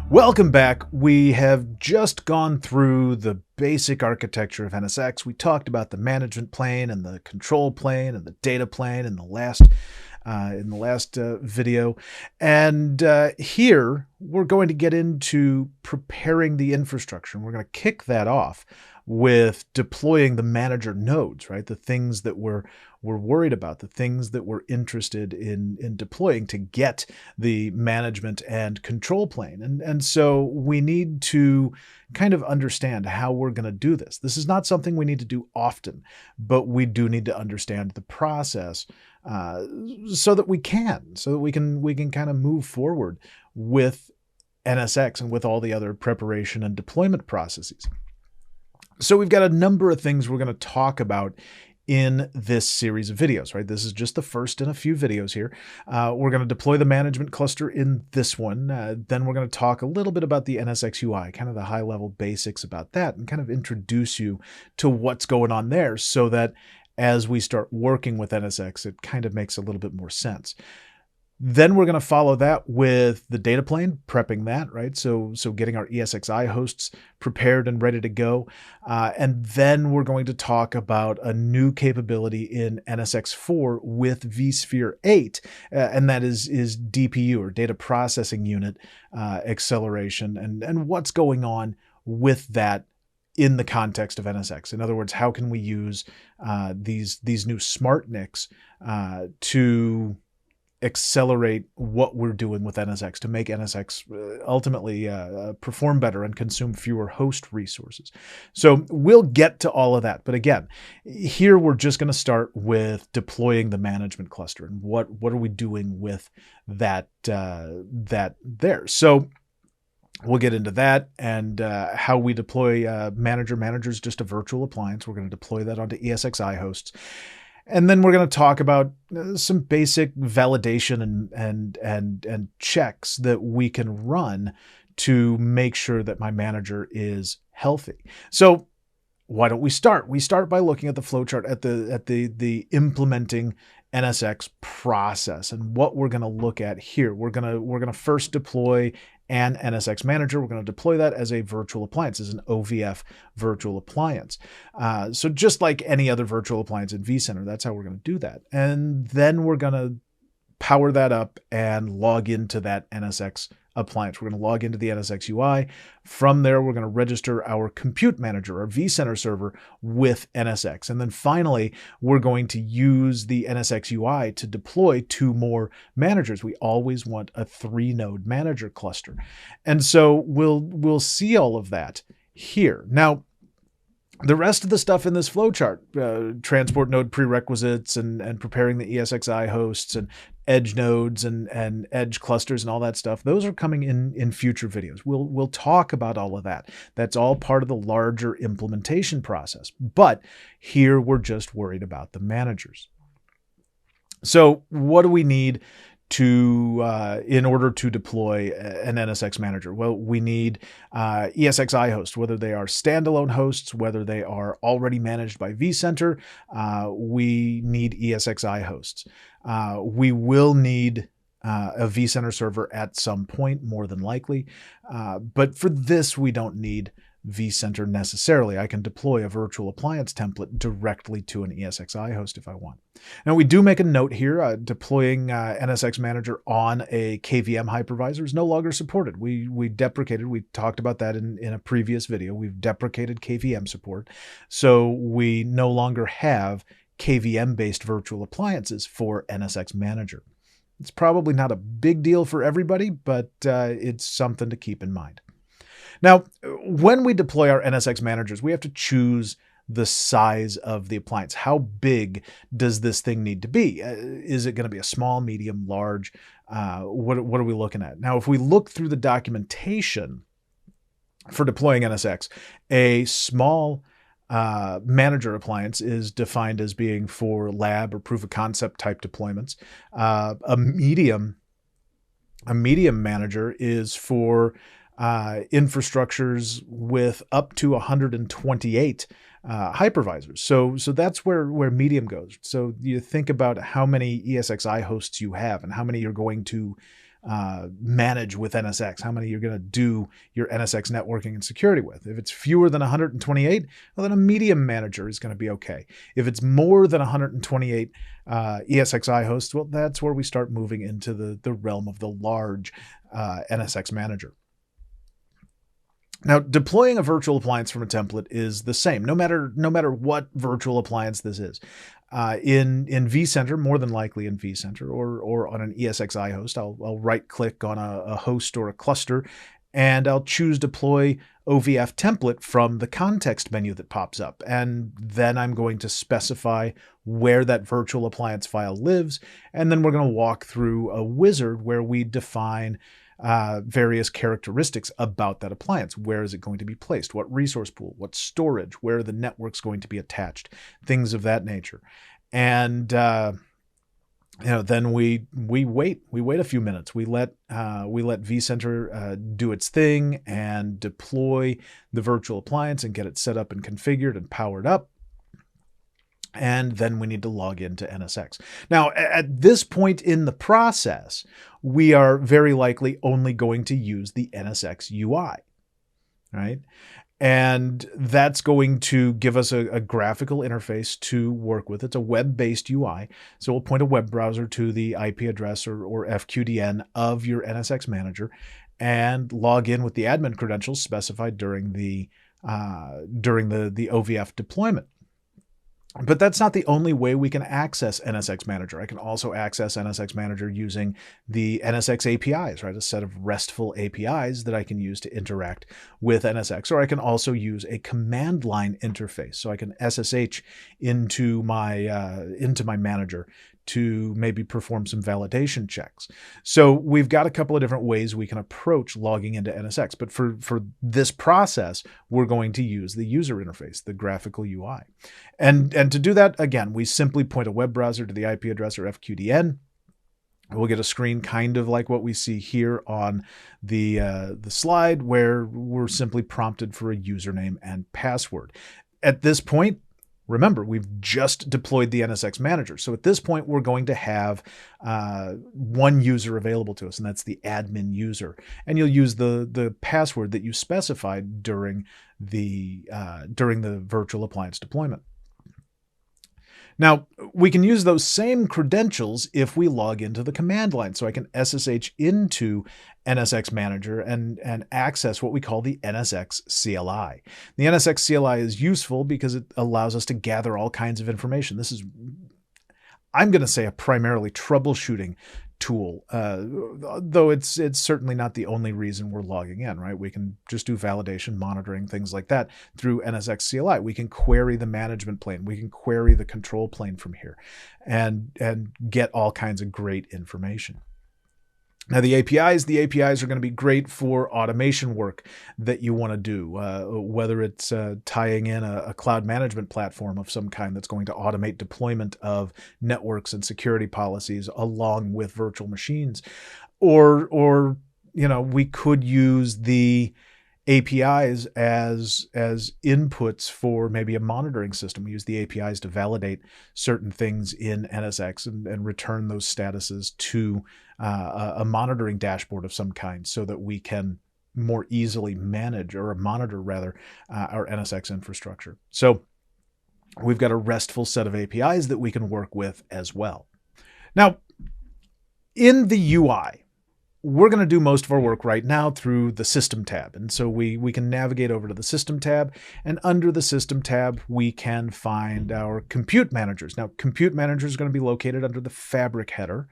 Welcome back. We have just gone through the basic architecture of NSX. We talked about the management plane and the control plane and the data plane in the last video. And here we're going to get into preparing the infrastructure. And we're going to kick that off with deploying the manager nodes, right? The things that we're worried about, the things that we're interested in deploying to get the management and control plane. And so we need to kind of understand how we're going to do this. This is not something we need to do often, but we do need to understand the process so that we can kind of move forward with NSX and with all the other preparation and deployment processes. So we've got a number of things we're going to talk about in this series of videos, right? This is just the first in a few videos here. We're going to deploy the management cluster in this one. Then we're going to talk a little bit about the NSX UI, kind of the high-level basics about that, and kind of introduce you to what's going on there so that as we start working with NSX, it kind of makes a little bit more sense. Then we're going to follow that with the data plane, prepping that, right? So getting our ESXi hosts prepared and ready to go. And then we're going to talk about a new capability in NSX4 with vSphere 8, and that is DPU, or data processing unit acceleration, and what's going on with that in the context of NSX. In other words, how can we use these new smart NICs to accelerate what we're doing with NSX to make NSX ultimately perform better and consume fewer host resources. So we'll get to all of that. But again, here we're just going to start with deploying the management cluster and what are we doing with that there. So we'll get into that and how we deploy Manager. Manager is just a virtual appliance. We're going to deploy that onto ESXi hosts. And then we're going to talk about some basic validation and checks that we can run to make sure that my manager is healthy. So why don't we start? We start by looking at the flowchart at the implementing NSX process and what we're going to look at here. We're going to first deploy an NSX manager. We're going to deploy that as a virtual appliance, as an OVF virtual appliance. So just like any other virtual appliance in vCenter, that's how we're going to do that. And then we're going to power that up and log into that NSX appliance. We're going to log into the NSX UI. From there, we're going to register our compute manager, our vCenter server, with NSX. And then finally, we're going to use the NSX UI to deploy 2 more managers. We always want a 3-node manager cluster. And so we'll see all of that here. Now, the rest of the stuff in this flowchart, transport node prerequisites and preparing the ESXi hosts and edge nodes and edge clusters and all that stuff, those are coming in future videos. We'll talk about all of that. That's all part of the larger implementation process. But here we're just worried about the managers. So what do we need in order to deploy an NSX manager? Well, we need ESXi hosts, whether they are standalone hosts, whether they are already managed by vCenter. We need ESXi hosts. We will need a vCenter server at some point, more than likely. But for this, we don't need vCenter necessarily. I can deploy a virtual appliance template directly to an ESXi host if I want. Now, we do make a note here, deploying NSX Manager on a KVM hypervisor is no longer supported. We talked about that in a previous video. We've deprecated KVM support. So we no longer have KVM-based virtual appliances for NSX Manager. It's probably not a big deal for everybody, but it's something to keep in mind. Now, when we deploy our NSX managers, we have to choose the size of the appliance. How big does this thing need to be? Is it going to be a small, medium, large? What are we looking at? Now, if we look through the documentation for deploying NSX, a small manager appliance is defined as being for lab or proof of concept type deployments. A medium manager is for infrastructures with up to 128 hypervisors. So that's where medium goes. So you think about how many ESXi hosts you have and how many you're going to manage with NSX, how many you're going to do your NSX networking and security with. If it's fewer than 128, well, then a medium manager is going to be okay. If it's more than 128 ESXi hosts, well, that's where we start moving into the realm of the large NSX manager. Now, deploying a virtual appliance from a template is the same, no matter what virtual appliance this is. In vCenter, more than likely in vCenter, or on an ESXi host, I'll right-click on a host or a cluster, and I'll choose Deploy OVF Template from the context menu that pops up. And then I'm going to specify where that virtual appliance file lives, and then we're going to walk through a wizard where we define various characteristics about that appliance. Where is it going to be placed? What resource pool? What storage? Where are the networks going to be attached? Things of that nature. And then we wait. We wait a few minutes. We let vCenter do its thing and deploy the virtual appliance and get it set up and configured and powered up. And then we need to log into NSX. Now, at this point in the process, we are very likely only going to use the NSX UI, right? And that's going to give us a graphical interface to work with. It's a web-based UI. So we'll point a web browser to the IP address or FQDN of your NSX manager and log in with the admin credentials specified during the OVF deployment. But that's not the only way we can access NSX Manager. I can also access NSX Manager using the NSX APIs, right? A set of RESTful APIs that I can use to interact with NSX, or I can also use a command line interface. So I can SSH into my manager to maybe perform some validation checks. So we've got a couple of different ways we can approach logging into NSX. But for this process, we're going to use the user interface, the graphical UI. And to do that, again, we simply point a web browser to the IP address or FQDN. We'll get a screen kind of like what we see here on the slide, where we're simply prompted for a username and password. At this point, remember, we've just deployed the NSX Manager. So at this point, we're going to have one user available to us, and that's the admin user. And you'll use the password that you specified during the virtual appliance deployment. Now, we can use those same credentials if we log into the command line. So I can SSH into NSX Manager and access what we call the NSX CLI. The NSX CLI is useful because it allows us to gather all kinds of information. This is, I'm going to say, a primarily troubleshooting tool, though it's certainly not the only reason we're logging in, right? We can just do validation, monitoring, things like that through NSX CLI. We can query the management plane. We can query the control plane from here and get all kinds of great information. Now, the APIs are going to be great for automation work that you want to do, whether it's tying in a cloud management platform of some kind that's going to automate deployment of networks and security policies along with virtual machines, or we could use the APIs as inputs for maybe a monitoring system. We use the APIs to validate certain things in NSX and return those statuses to a monitoring dashboard of some kind so that we can more easily manage, or monitor rather, our NSX infrastructure. So we've got a RESTful set of APIs that we can work with as well. Now, in the UI, we're going to do most of our work right now through the System tab. And so we can navigate over to the System tab, and under the System tab, we can find our Compute Managers. Now, Compute Managers is going to be located under the Fabric header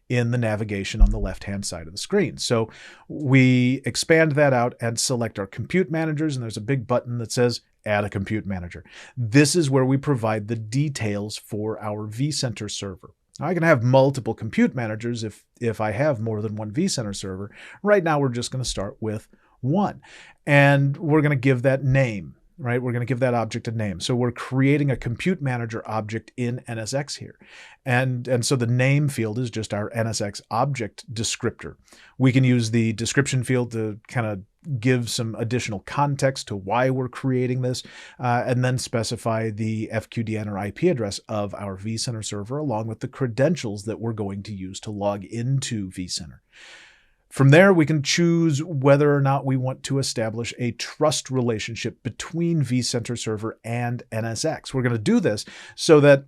in the navigation on the left-hand side of the screen. So we expand that out and select our Compute Managers, and there's a big button that says Add a Compute Manager. This is where we provide the details for our vCenter server. Now, I can have multiple compute managers if I have more than one vCenter server. Right now, we're just going to start with one. And we're going to give that name, right? We're going to give that object a name. So we're creating a compute manager object in NSX here. And so the name field is just our NSX object descriptor. We can use the description field to kind of give some additional context to why we're creating this, and then specify the FQDN or IP address of our vCenter server along with the credentials that we're going to use to log into vCenter. From there, we can choose whether or not we want to establish a trust relationship between vCenter Server and NSX. We're going to do this so that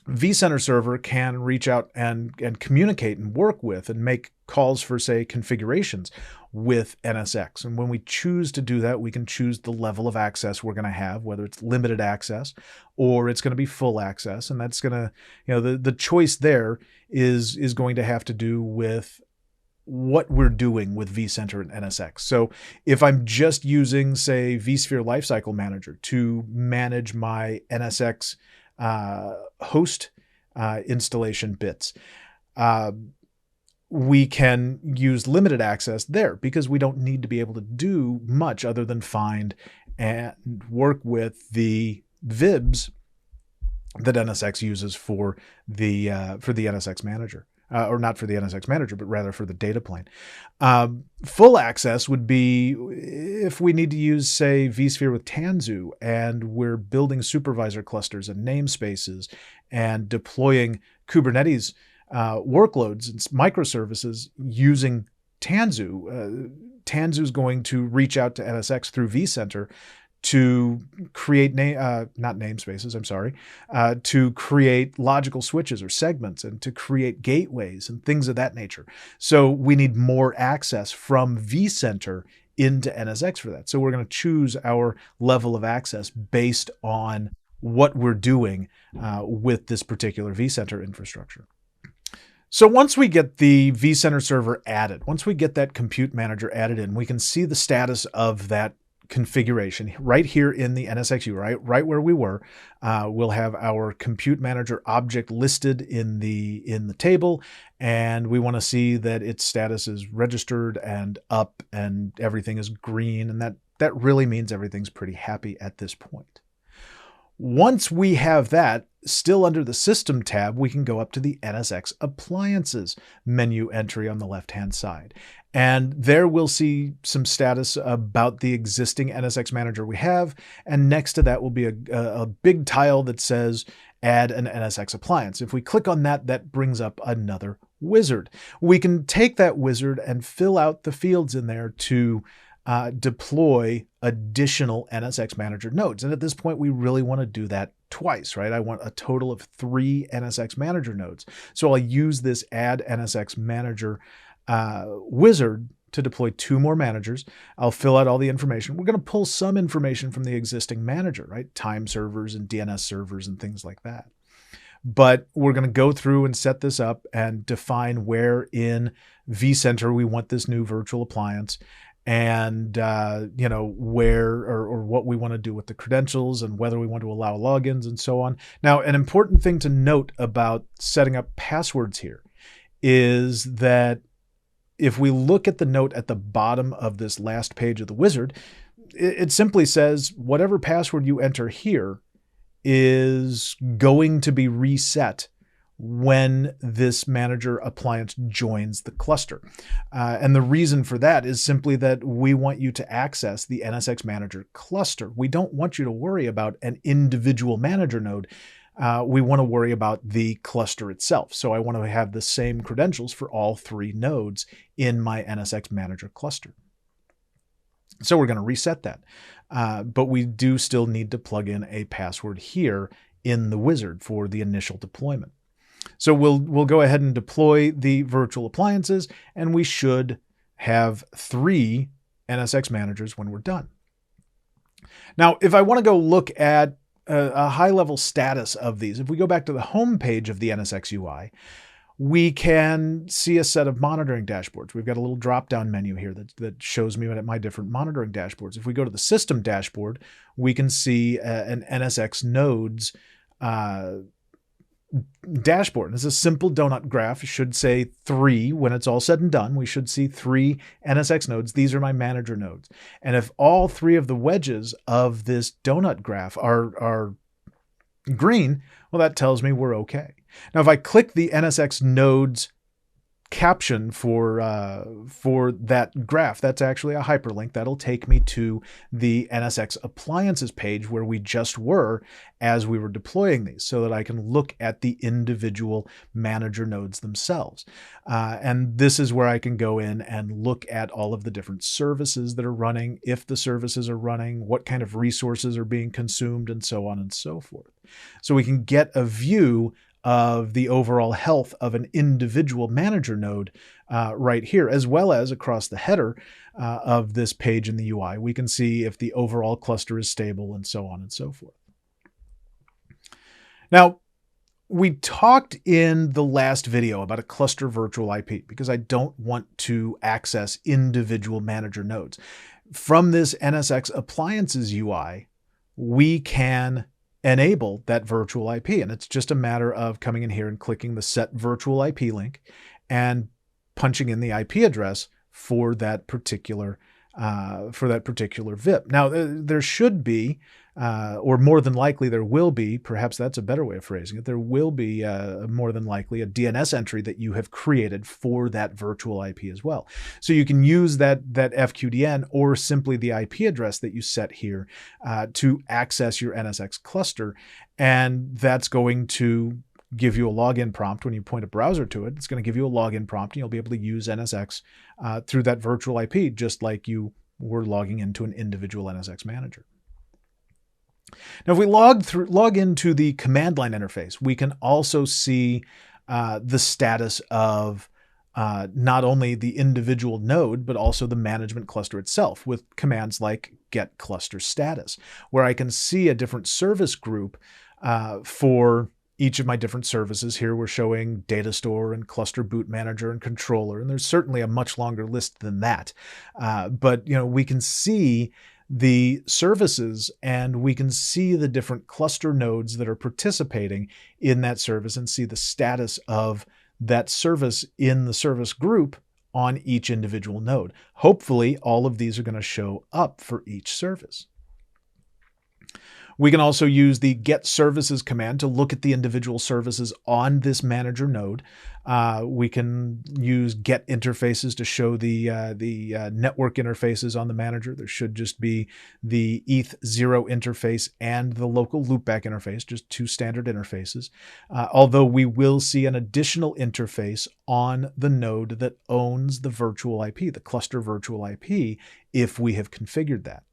vCenter Server can reach out and communicate and work with and make calls for, say, configurations with NSX. And when we choose to do that, we can choose the level of access we're going to have, whether it's limited access or it's going to be full access. And that's going to, the choice there is going to have to do with what we're doing with vCenter and NSX. So if I'm just using, say, vSphere Lifecycle Manager to manage my NSX host installation bits, we can use limited access there because we don't need to be able to do much other than find and work with the VIBs that NSX uses for the NSX manager. Or not for the NSX manager, but rather for the data plane. Full access would be if we need to use, say, vSphere with Tanzu, and we're building supervisor clusters and namespaces and deploying Kubernetes workloads and microservices using Tanzu. Tanzu is going to reach out to NSX through vCenter to create to create logical switches or segments and to create gateways and things of that nature. So we need more access from vCenter into NSX for that. So we're going to choose our level of access based on what we're doing with this particular vCenter infrastructure. So once we get the vCenter server added, once we get that compute manager added in, we can see the status of that configuration right here in the NSX UI, right where we were. We'll have our compute manager object listed in the table, and we want to see that its status is registered and up and everything is green, and that really means everything's pretty happy at this point. Once we have that, still under the System tab, we can go up to the NSX Appliances menu entry on the left-hand side. And there we'll see some status about the existing NSX manager we have. And next to that will be a big tile that says Add an NSX appliance. If we click on that, that brings up another wizard. We can take that wizard and fill out the fields in there to deploy additional NSX manager nodes. And at this point, we really want to do that twice, right? I want a total of 3 NSX manager nodes. So I'll use this add NSX manager wizard to deploy 2 more managers. I'll fill out all the information. We're going to pull some information from the existing manager, right? Time servers and DNS servers and things like that. But we're going to go through and set this up and define where in vCenter we want this new virtual appliance, and where or what we want to do with the credentials and whether we want to allow logins and so on. Now, an important thing to note about setting up passwords here is that if we look at the note at the bottom of this last page of the wizard, it simply says whatever password you enter here is going to be reset when this manager appliance joins the cluster. And the reason for that is simply that we want you to access the NSX manager cluster. We don't want you to worry about an individual manager node. We want to worry about the cluster itself. So I want to have the same credentials for all 3 nodes in my NSX manager cluster. So we're going to reset that. But we do still need to plug in a password here in the wizard for the initial deployment. So we'll go ahead and deploy the virtual appliances, and we should have 3 NSX managers when we're done. Now, if I want to go look at a high-level status of these, if we go back to the home page of the NSX UI, we can see a set of monitoring dashboards. We've got a little drop-down menu here that shows me my different monitoring dashboards. If we go to the system dashboard, we can see an NSX nodes dashboard. It's a simple donut graph. It should say 3 when it's all said and done. We should see 3 NSX nodes. These are my manager nodes. And if all 3 of the wedges of this donut graph are green, well, that tells me we're okay. Now, if I click the NSX nodes caption for that graph, that's actually a hyperlink that'll take me to the NSX appliances page where we just were as we were deploying these, so that I can look at the individual manager nodes themselves. And this is where I can go in and look at all of the different services that are running, if the services are running, what kind of resources are being consumed, and so on and so forth. So we can get a view of the overall health of an individual manager node right here, as well as across the header of this page in the UI. We can see if the overall cluster is stable and so on and so forth. Now, we talked in the last video about a cluster virtual IP because I don't want to access individual manager nodes. From this NSX appliances UI, we can enable that virtual IP, and it's just a matter of coming in here and clicking the set virtual IP link and punching in the IP address for that particular VIP. Now, there should be, or more than likely there will be, perhaps that's a better way of phrasing it, there will be more than likely a DNS entry that you have created for that virtual IP as well. So you can use that FQDN or simply the IP address that you set here to access your NSX cluster, and that's going to give you a login prompt when you point a browser to it. It's going to give you a login prompt, and you'll be able to use NSX through that virtual IP, just like you were logging into an individual NSX manager. Now, if we log into the command line interface, we can also see the status of not only the individual node, but also the management cluster itself with commands like get cluster status, where I can see a different service group for each of my different services. Here we're showing data store and cluster boot manager and controller, and there's certainly a much longer list than that. But we can see the services and we can see the different cluster nodes that are participating in that service and see the status of that service in the service group on each individual node. Hopefully, all of these are going to show up for each service. We can also use the get services command to look at the individual services on this manager node. We can use get interfaces to show the network interfaces on the manager. There should just be the ETH0 interface and the local loopback interface, just two standard interfaces. Although we will see an additional interface on the node that owns the virtual IP, the cluster virtual IP, if we have configured that.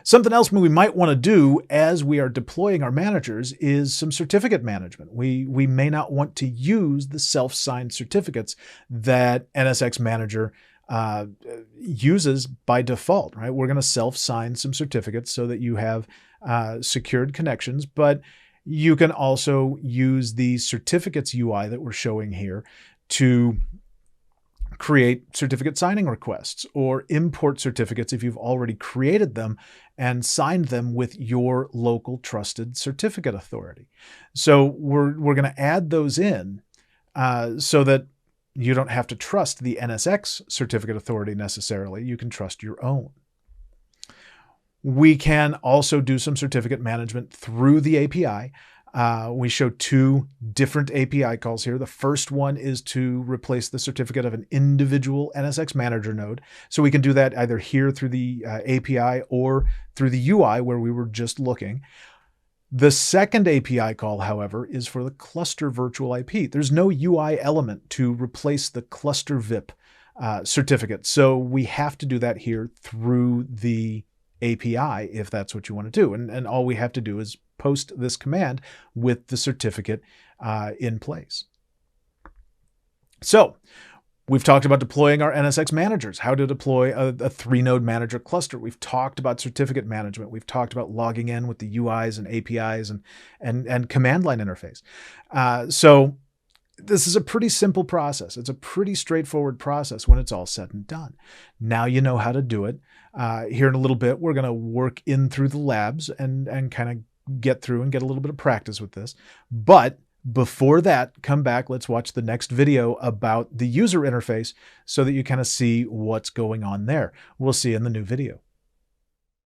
Something else we might want to do as we are deploying our managers is some certificate management. We may not want to use the self-signed certificates that NSX Manager uses by default, right? We're going to self-sign some certificates so that you have secured connections, but you can also use the certificates UI that we're showing here to create certificate signing requests or import certificates if you've already created them and signed them with your local trusted certificate authority. So we're going to add those in so that you don't have to trust the NSX certificate authority necessarily. You can trust your own. We can also do some certificate management through the API. We show two different API calls here. The first one is to replace the certificate of an individual NSX Manager node. So we can do that either here through the API or through the UI where we were just looking. The second API call, however, is for the cluster virtual IP. There's no UI element to replace the cluster VIP certificate. So we have to do that here through the API if that's what you want to do. And all we have to do is post this command with the certificate in place. So we've talked about deploying our NSX managers, how to deploy a 3-node manager cluster. We've talked about certificate management. We've talked about logging in with the UIs and APIs and command line interface. So this is a pretty simple process. It's a pretty straightforward process when it's all said and done. Now you know how to do it. Here in a little bit, we're going to work in through the labs and kind of get through and get a little bit of practice with this. But before that, come back, let's watch the next video about the user interface so that you kind of see what's going on there. We'll see you in the new video.